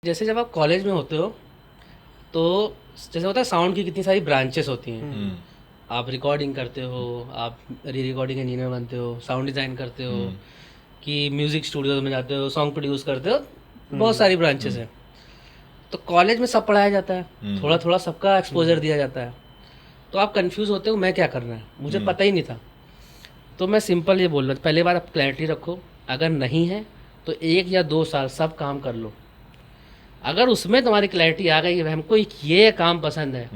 जैसे जब आप कॉलेज में होते हो तो जैसे होता है साउंड की कितनी सारी ब्रांचेस होती हैं। आप रिकॉर्डिंग करते हो, आप री रिकॉर्डिंग इंजीनियर बनते हो, साउंड डिज़ाइन करते हो, कि म्यूज़िक स्टूडियो में जाते हो, सॉन्ग प्रोड्यूस करते हो। बहुत सारी ब्रांचेस हैं। तो कॉलेज में सब पढ़ाया जाता है, थोड़ा थोड़ा सबका एक्सपोजर दिया जाता है। तो आप कंफ्यूज होते हो मैं क्या करना है, मुझे पता ही नहीं था। तो मैं सिंपल ये बोल रहा था, पहली बार आप क्लैरिटी रखो। अगर नहीं है तो 1 या 2 साल सब काम कर लो। अगर उसमें तुम्हारी क्लैरिटी आ गई है हमको ये काम पसंद है,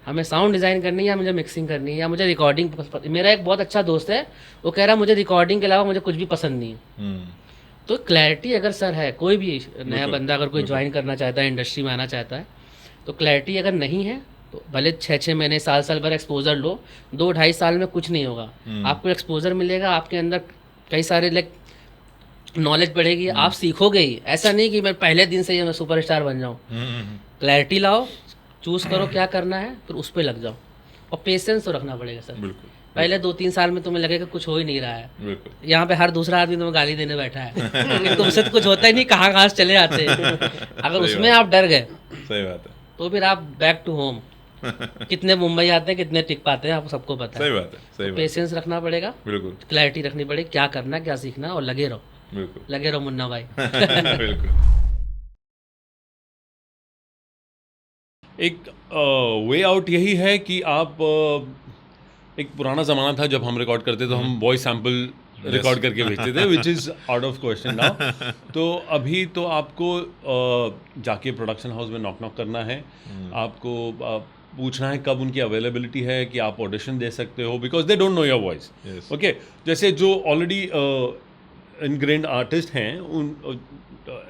हमें साउंड डिज़ाइन करनी है या मुझे मिक्सिंग करनी है या मुझे रिकॉर्डिंग मेरा एक बहुत अच्छा दोस्त है, वो कह रहा है मुझे रिकॉर्डिंग के अलावा मुझे कुछ भी पसंद नहीं है। तो क्लैरिटी अगर सर है, कोई भी नया बंदा अगर कोई ज्वाइन करना चाहता है, इंडस्ट्री में आना चाहता है, तो क्लैरिटी अगर नहीं है तो भले 6-6 महीने साल भर एक्सपोजर लो, 2-2.5 साल में कुछ नहीं होगा। आपको एक्सपोजर मिलेगा, आपके अंदर कई सारे लाइक नॉलेज बढ़ेगी, आप सीखोगे ही। ऐसा नहीं कि मैं पहले दिन से ही मैं सुपरस्टार बन जाऊँ। क्लैरिटी लाओ, चूज करो क्या करना है, फिर उस पर लग जाओ। और पेशेंस तो रखना पड़ेगा सर। बिल्कुल। पहले 2-3 साल में तुम्हें लगेगा कुछ हो ही नहीं रहा है, बिल्कुल। यहाँ पे हर दूसरा आदमी तुम्हें गाली देने बैठा है क्योंकि तुमसे तो कुछ होता ही नहीं, कहाँ से चले जाते हैं। अगर सही उसमें बात आप डर गए सही बात है। तो फिर आप बैक टू होम। कितने मुंबई आते हैं, कितने टिक पाते हैं, आपको सबको पता सही है। बात है। सही तो बात पेशेंस रखना पड़ेगा, है। बिल्कुल क्लैरिटी रखनी पड़ेगी, क्या करना क्या सीखना, और बिल्कुल लगे रहो मुन्ना भाई। बिल्कुल। एक वे आउट यही है कि आप एक पुराना ज़माना था जब हम रिकॉर्ड करते तो हम वॉइस सैम्पल रिकॉर्ड करके भेजते थे, which is out of question now. तो अभी तो आपको जाके प्रोडक्शन हाउस में नॉक नॉक करना है, आपको पूछना है कब उनकी अवेलेबिलिटी है कि आप ऑडिशन दे सकते हो, because they don't know your voice. Yes. Okay, जैसे जो ऑलरेडी इनग्रेन्ड आर्टिस्ट हैं, उन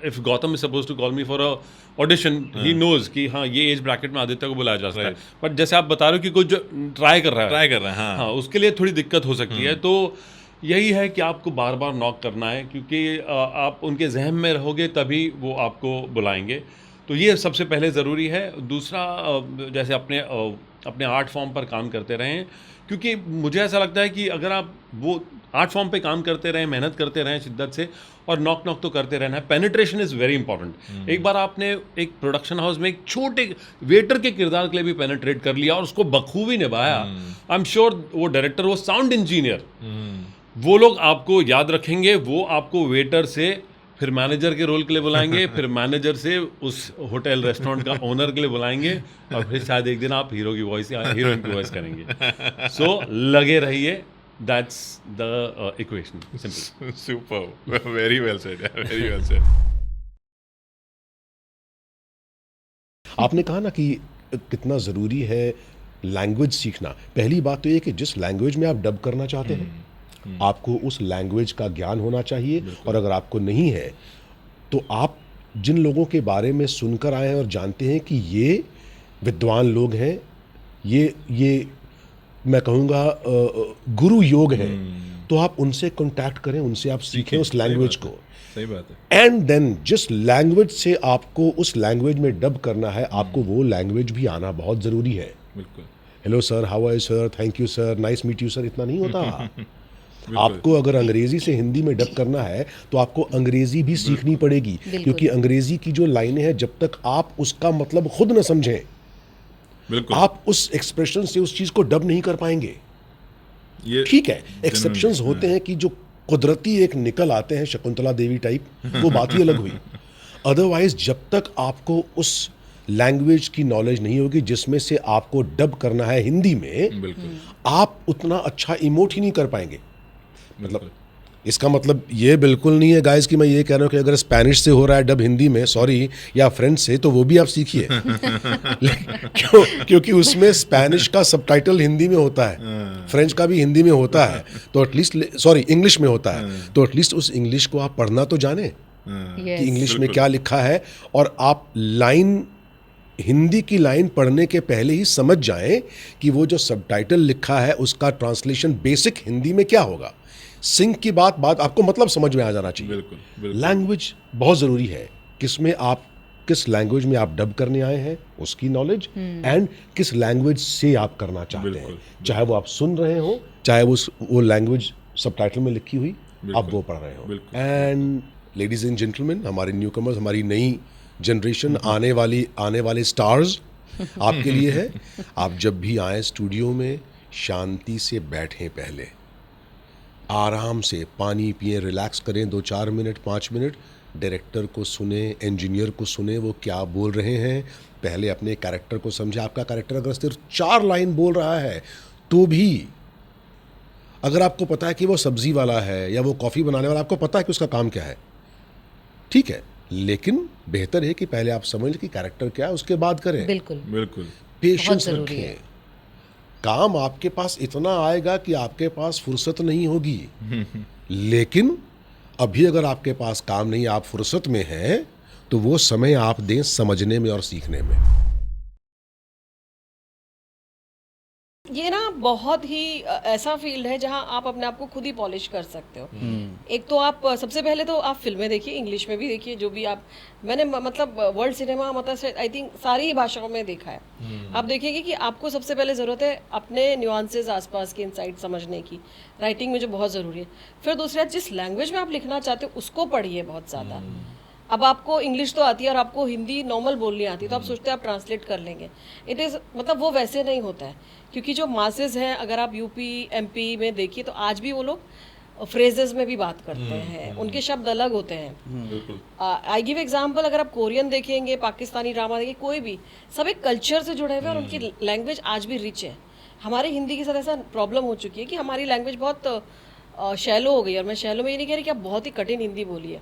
if Gautam is suppose to call me for a audition, he knows कि हाँ ये एज ब्रैकेट में आदित्य को बुलाया जा सकता है। बट जैसे आप बता रहे हो कि कुछ ट्राई कर रहा है, हाँ, उसके लिए थोड़ी दिक्कत हो सकती है। तो यही है कि आपको बार बार नॉक करना है, क्योंकि आप उनके जहन में रहोगे तभी वो आपको बुलाएंगे। तो ये सबसे पहले ज़रूरी है। दूसरा, जैसे अपने आर्ट फॉर्म पर काम करते रहें, क्योंकि मुझे ऐसा लगता है कि अगर आप वो आर्ट फॉर्म पे काम करते रहें, मेहनत करते रहें शिद्दत से, और नॉक नॉक तो करते रहना है। Penetration is very important. एक बार आपने एक प्रोडक्शन हाउस में एक छोटे वेटर के किरदार के लिए भी पेनिट्रेट कर लिया और उसको बखूबी निभाया, आई एम श्योर वो डायरेक्टर, वो साउंड इंजीनियर, वो लोग आपको याद रखेंगे। वो आपको वेटर से फिर मैनेजर के रोल के लिए बुलाएंगे, फिर मैनेजर से उस होटल रेस्टोरेंट का ओनर के लिए बुलाएंगे, और फिर शायद एक दिन आप हीरो की वॉइस या हीरोइन की वॉइस करेंगे। सो लगे रहिए, that's the equation, simple. Super. Very well said. Yeah, very well said. आपने कहा ना कि कितना ज़रूरी है लैंग्वेज सीखना। पहली बात तो ये कि जिस लैंग्वेज में आप डब करना चाहते हैं आपको उस लैंग्वेज का ज्ञान होना चाहिए, और अगर आपको नहीं है तो आप जिन लोगों के बारे में सुनकर आए हैं और जानते हैं कि ये विद्वान लोग हैं, ये मैं कहूँगा गुरु योग है, तो आप उनसे कांटेक्ट करें, उनसे आप सीखें उस लैंग्वेज को। सही बात है। एंड देन जिस लैंग्वेज से आपको उस लैंग्वेज में डब करना है, आपको वो लैंग्वेज भी आना बहुत ज़रूरी है। बिल्कुल। Hello sir, how are you sir, thank you sir, nice meet you sir, इतना नहीं होता। आपको अगर अंग्रेजी से हिंदी में डब करना है तो आपको अंग्रेजी भी सीखनी पड़ेगी, क्योंकि अंग्रेजी की जो लाइनें हैं जब तक आप उसका मतलब खुद न समझें, बिल्कुल। आप उस एक्सप्रेशन से उस चीज को डब नहीं कर पाएंगे। ये ठीक है, एक्सेप्शंस होते हैं कि जो कुदरती एक निकल आते हैं, शकुंतला देवी टाइप, वो बात ही अलग हुई। अदरवाइज जब तक आपको उस लैंग्वेज की नॉलेज नहीं होगी जिसमें से आपको डब करना है हिंदी में, बिल्कुल। आप उतना अच्छा इमोट ही नहीं कर पाएंगे। मतलब इसका मतलब ये बिल्कुल नहीं है गाइस कि मैं ये कह रहा हूँ कि अगर स्पेनिश से हो रहा है डब हिंदी में, सॉरी, या फ्रेंच से, तो वो भी आप सीखिए। क्योंकि उसमें स्पेनिश का सबटाइटल हिंदी में होता है, फ्रेंच का भी हिंदी में होता है, तो एटलीस्ट, सॉरी, इंग्लिश में होता है, तो एटलीस्ट उस इंग्लिश को आप पढ़ना तो जाने कि इंग्लिश में क्या लिखा है, और आप लाइन, हिंदी की लाइन पढ़ने के पहले ही समझ जाएं कि वो जो सबटाइटल लिखा है उसका ट्रांसलेशन बेसिक हिंदी में क्या होगा। सिंक की बात आपको मतलब समझ में आ जाना चाहिए। बिल्कुल, बिल्कुल। लैंग्वेज बहुत ज़रूरी है, किसमें आप किस लैंग्वेज में आप डब करने आए हैं उसकी नॉलेज, एंड किस लैंग्वेज से आप करना चाहते हैं, चाहे वो आप सुन रहे हो, चाहे वो लैंग्वेज सबटाइटल में लिखी हुई आप वो पढ़ रहे हो। एंड लेडीज एंड जेंटलमैन, हमारे न्यू कमर्स, हमारी नई जनरेशन आने वाले स्टार्स आपके लिए है। आप जब भी आए स्टूडियो में शांति से बैठें, पहले आराम से पानी पिए, रिलैक्स करें 2-4 मिनट 5 मिनट, डायरेक्टर को सुने, इंजीनियर को सुने वो क्या बोल रहे हैं, पहले अपने कैरेक्टर को समझे। आपका कैरेक्टर अगर सिर्फ 4 लाइन बोल रहा है तो भी, अगर आपको पता है कि वो सब्जी वाला है या वो कॉफ़ी बनाने वाला, आपको पता है कि उसका काम क्या है, ठीक है, लेकिन बेहतर है कि पहले आप समझ लें कि कैरेक्टर क्या है, उसके बाद करें। बिल्कुल बिल्कुल पेशेंस जरूरी है। रखें। काम आपके पास इतना आएगा कि आपके पास फुर्सत नहीं होगी, लेकिन अभी अगर आपके पास काम नहीं, आप फुर्सत में हैं, तो वो समय आप दें समझने में और सीखने में। ये ना बहुत ही ऐसा फील्ड है जहाँ आप अपने आप को खुद ही पॉलिश कर सकते हो। एक तो आप सबसे पहले तो आप फिल्में देखिए, इंग्लिश में भी देखिए, जो भी मैंने मतलब वर्ल्ड सिनेमा मतलब आई थिंक सारी भाषाओं में देखा है। आप देखेंगे कि आपको सबसे पहले ज़रूरत है अपने न्यूआंसेस, आसपास के इनसाइट समझने की, राइटिंग में जो बहुत ज़रूरी है। फिर दूसरा, जिस लैंग्वेज में आप लिखना चाहते हो उसको पढ़िए बहुत ज़्यादा। अब आपको इंग्लिश तो आती है और आपको हिंदी नॉर्मल बोलनी आती है, तो आप सोचते हैं आप ट्रांसलेट कर लेंगे। इट इज़ मतलब वो वैसे नहीं होता है, क्योंकि जो मासेस हैं, अगर आप यूपी एमपी में देखिए तो आज भी वो लोग फ्रेजेस में भी बात करते हैं, उनके शब्द अलग होते हैं। आई गिव एग्जांपल, अगर आप कोरियन देखेंगे, पाकिस्तानी ड्रामा देखेंगे, कोई भी, सब एक कल्चर से जुड़े हुए हैं और उनकी लैंग्वेज आज भी रिच है। हमारे हिंदी के साथ ऐसा प्रॉब्लम हो चुकी है कि हमारी लैंग्वेज बहुत शैलो हो गई है। और मैं शैलो में ये नहीं कह रही कि आप बहुत ही कठिन हिंदी बोलिए,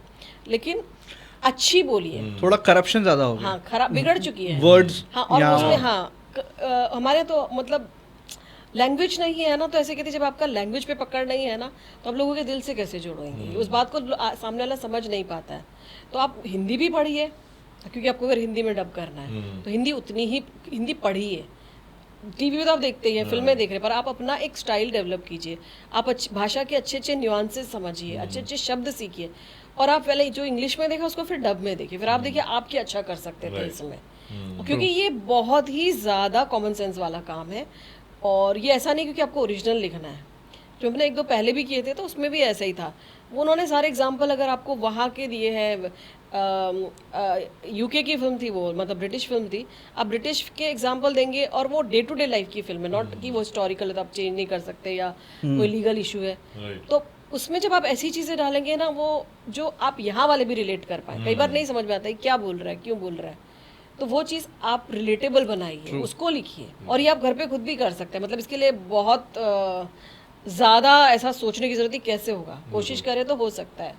लेकिन अच्छी बोलिए। थोड़ा करप्शन ज्यादा हो गया। हाँ, खराब बिगड़ चुकी है वर्ड्स हाँ, और उसमें हमारे तो मतलब लैंग्वेज नहीं है ना, तो ऐसे कहते जब आपका लैंग्वेज पे पकड़ नहीं है ना, तो आप लोगों के दिल से कैसे जोड़ेंगे? उस बात को सामने वाला समझ नहीं पाता है। तो आप हिंदी भी पढ़िए, क्योंकि आपको अगर हिंदी में डब करना है तो हिंदी उतनी ही हिंदी पढ़िए। टीवी में तो आप देखते ही हैं, फिल्में देख रहे हैं, पर आप अपना एक स्टाइल डेवलप कीजिए। आप भाषा के अच्छे अच्छे न्यूआंसेस समझिए, अच्छे अच्छे शब्द सीखिए, और आप पहले जो इंग्लिश में देखा उसको फिर डब में देखिए, फिर आप देखिए आप क्या अच्छा कर सकते थे इसमें। क्योंकि ये बहुत ही ज़्यादा कॉमन सेंस वाला काम है, और ये ऐसा नहीं क्योंकि आपको ओरिजिनल लिखना है। जो हमने 1-2 पहले भी किए थे तो उसमें भी ऐसा ही था। वो उन्होंने सारे एग्जाम्पल अगर आपको वहाँ के दिए हैं, यूके की फिल्म थी वो, मतलब ब्रिटिश फिल्म थी, आप ब्रिटिश के एग्जाम्पल देंगे और वो डे टू डे लाइफ की फिल्म है, नॉट कि वो हिस्टोरिकल है तो आप चेंज नहीं कर सकते या कोई लीगल इशू है। तो उसमें जब आप ऐसी चीज़ें डालेंगे ना, वो जो आप यहाँ वाले भी रिलेट कर पाए, कई बार नहीं समझ में आता है क्या बोल रहा है, क्यों बोल रहा है, तो वो चीज़ आप रिलेटेबल बनाइए, उसको लिखिए। और ये आप घर पे खुद भी कर सकते हैं, मतलब इसके लिए बहुत ज़्यादा ऐसा सोचने की ज़रूरत है कैसे होगा, कोशिश करें तो हो सकता है।